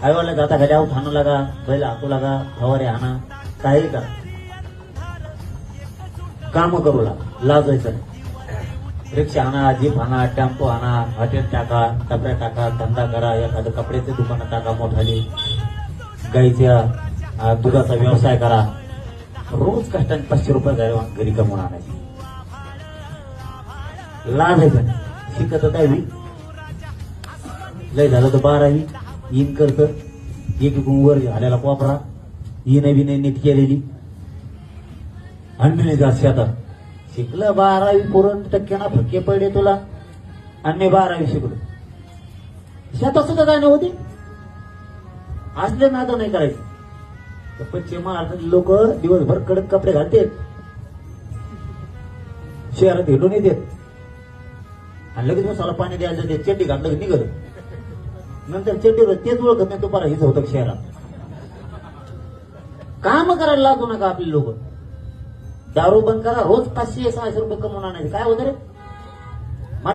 आईवडला जाता घड्या ठाणू लागा, बैल हातू लागा, फवारे आणा, काही करा, काम करू लागा, लाजायचं नाही. रिक्षा आणा, जीप आणा, टेम्पो आणा, हॉटेल टाका, टपऱ्या टाका, धंदा करा, एखादं कपड्याचे दुकानं टाका मोठाली, गाईच्या दुधाचा व्यवसाय करा. रोज कष्टाने 500 रुपये घरी कमवून आणायचे. लाजायचं नाही. शिकत 10वी, लय झालं तर 12वी, इन करत एक वर झालेला कोपरा, ही नवीन नीट केलेली आणि जात शेतात शिकलं. 12वी पूर्ण टक्क्याना फटके पडले तुला, आणि 12वी शिकलो. शेतात सुद्धा काय नव्हती. असले नाद नाही करायचं. पश्चिम महाराष्ट्रातले लोक दिवसभर कडक कपडे घालतात, शहरात हिंडून येतात, आणि लगेच मसाला पाणी द्यायला जाते. चड्डी घातलं की निघत, नंतर चड्डीवर तेच ओळखत नाही तुम्हाला हिच होतं शहरात. काम करायला लागू नका आपले लोक. दारू बंद करा, रोज 500-600 रुपये कमवून आणायचे. काय होतं रे?